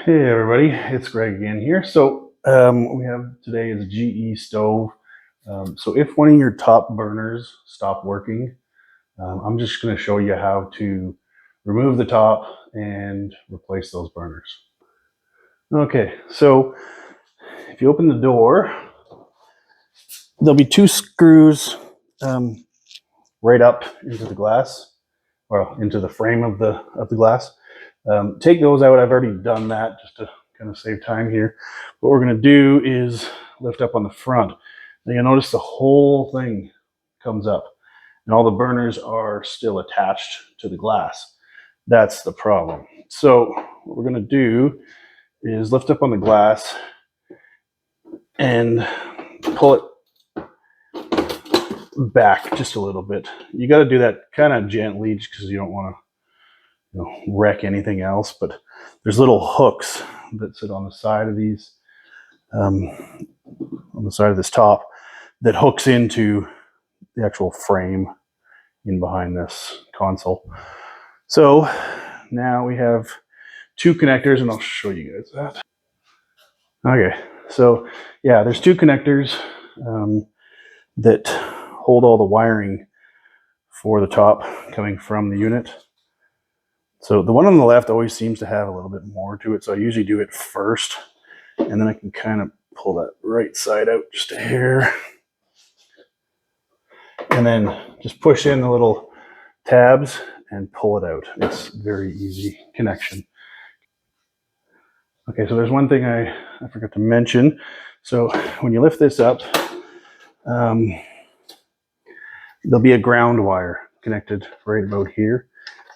Hey everybody, it's Greg again here. So what we have today is a GE stove. So if one of your top burners stop working, I'm just going to show you how to remove the top and replace those burners. Okay, so if you open the door, there'll be two screws right up into the glass, or into the frame of the glass. Take those out. I've already done that just to kind of save time here. What we're going to do is lift up on the front. Now you'll notice the whole thing comes up and all the burners are still attached to the glass. That's the problem. So what we're going to do is lift up on the glass and pull it back just a little bit. You got to do that kind of gently because you don't want to wreck anything else, but there's little hooks that sit on the side of these, on the side of this top, that hooks into the actual frame in behind this console. So now we have two connectors, and I'll show you guys that. Okay, so yeah, there's two connectors that hold all the wiring for the top coming from the unit. So the one on the left always seems to have a little bit more to it, so I usually do it first, and then I can kind of pull that right side out just a hair, and then just push in the little tabs and pull it out. It's very easy connection. Okay, so there's one thing I forgot to mention. So when you lift this up, there'll be a ground wire connected right about here.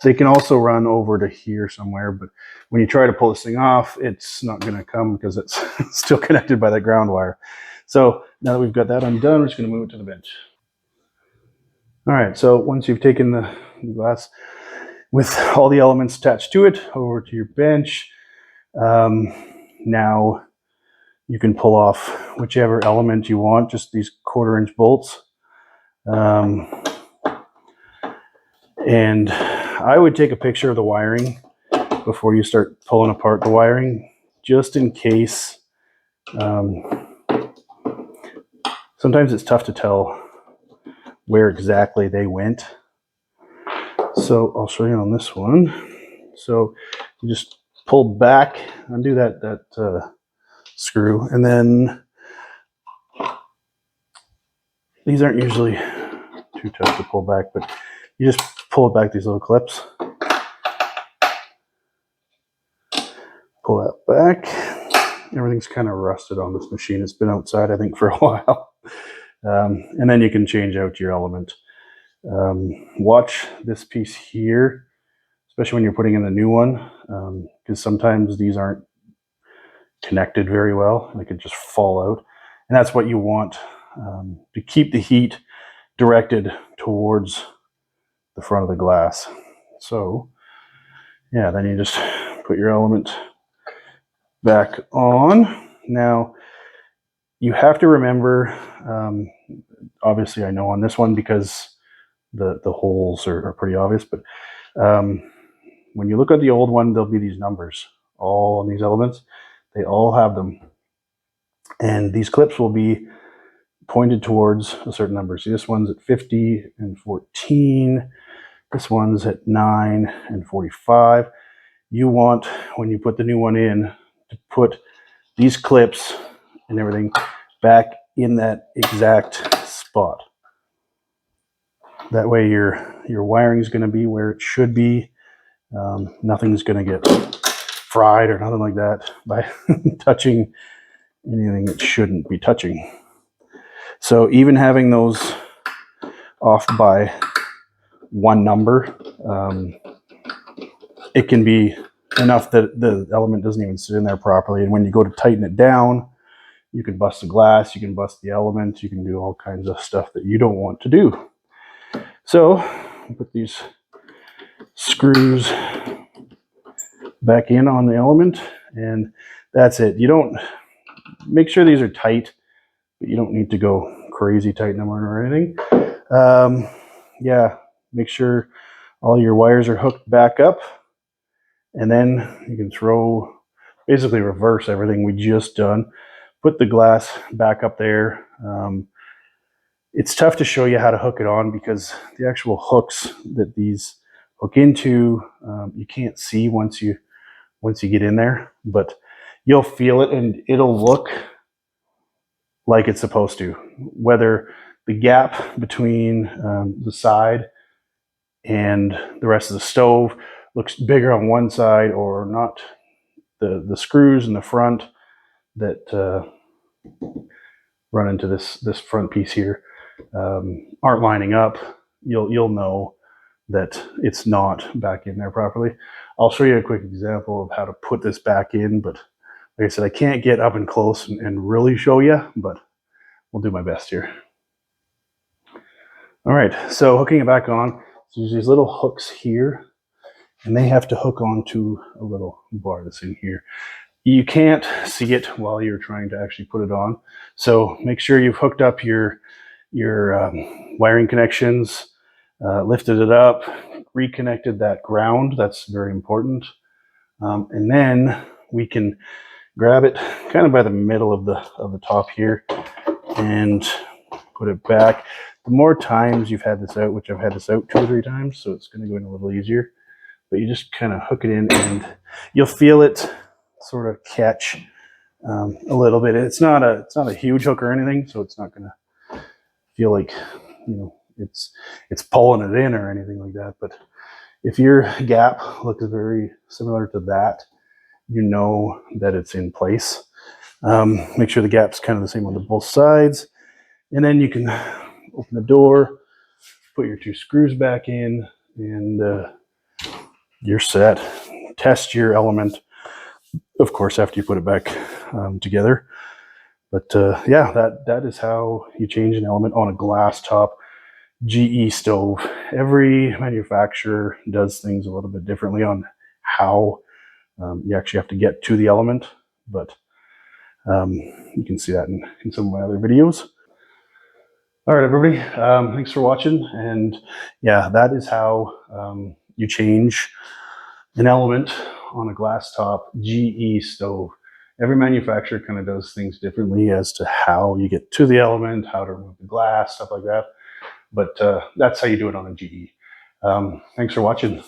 They can also run over to here somewhere, but when you try to pull this thing off, it's not going to come because it's still connected by that ground wire. So now that we've got that undone, we're just going to move it to the bench. All right, so once you've taken the glass with all the elements attached to it over to your bench, now you can pull off whichever element you want, just these 1/4-inch bolts. And I would take a picture of the wiring before you start pulling apart the wiring, just in case. Sometimes it's tough to tell where exactly they went. So I'll show you on this one. So you just pull back, undo that screw, and then these aren't usually too tough to pull back, but you just pull it back, these little clips. Pull that back. Everything's kind of rusted on this machine. It's been outside, I think, for a while. And then you can change out your element. Watch this piece here, especially when you're putting in the new one, because sometimes these aren't connected very well and they could just fall out. And that's what you want, to keep the heat directed towards the front of the glass. So yeah, then you just put your element back on. Now you have to remember, obviously I know on this one because the holes are pretty obvious, but when you look at the old one, there'll be these numbers all on these elements. They all have them, and these clips will be pointed towards a certain number. See, this one's at 50 and 14. This one's at 9 and 45. You want, when you put the new one in, to put these clips and everything back in that exact spot. That way your wiring is going to be where it should be. Nothing's going to get fried or nothing like that by touching anything it shouldn't be touching. So even having those off by one number, it can be enough that the element doesn't even sit in there properly. And when you go to tighten it down, you can bust the glass, you can bust the element, you can do all kinds of stuff that you don't want to do. So put these screws back in on the element, and that's it. You don't, make sure these are tight, but you don't need to go crazy tighten them or anything. Yeah, make sure all your wires are hooked back up, and then you can throw basically reverse everything we just done. Put the glass back up there. It's tough to show you how to hook it on because the actual hooks that these hook into, you can't see once you get in there, but you'll feel it and it'll look like it's supposed to. Whether the gap between the side and the rest of the stove looks bigger on one side or not, the screws in the front that run into this front piece here aren't lining up, you'll know that it's not back in there properly. I'll show you a quick example of how to put this back in, but like I said, I can't get up and close and really show you, but we'll do my best here. All right, so hooking it back on, so there's these little hooks here, and they have to hook onto a little bar that's in here. You can't see it while you're trying to actually put it on, so make sure you've hooked up your wiring connections, lifted it up, reconnected that ground. That's very important. And then we can grab it kind of by the middle of the top here and put it back. The more times you've had this out, which I've had this out 2 or 3 times, so it's going to go in a little easier, but you just kind of hook it in and you'll feel it sort of catch a little bit. It's not a huge hook or anything, so it's not going to feel like, you know, it's pulling it in or anything like that. But if your gap looks very similar to that, you know that it's in place. Make sure the gap's kind of the same on both sides, and then you can open the door, put your 2 screws back in, and you're set. Test your element, of course, after you put it back together. But yeah, that is how you change an element on a glass top GE stove. Every manufacturer does things a little bit differently on how you actually have to get to the element, but you can see that in some of my other videos. All right, everybody, thanks for watching. And yeah, that is how you change an element on a glass top GE stove. Every manufacturer kind of does things differently as to how you get to the element, how to remove the glass, stuff like that. But that's how you do it on a GE. Thanks for watching.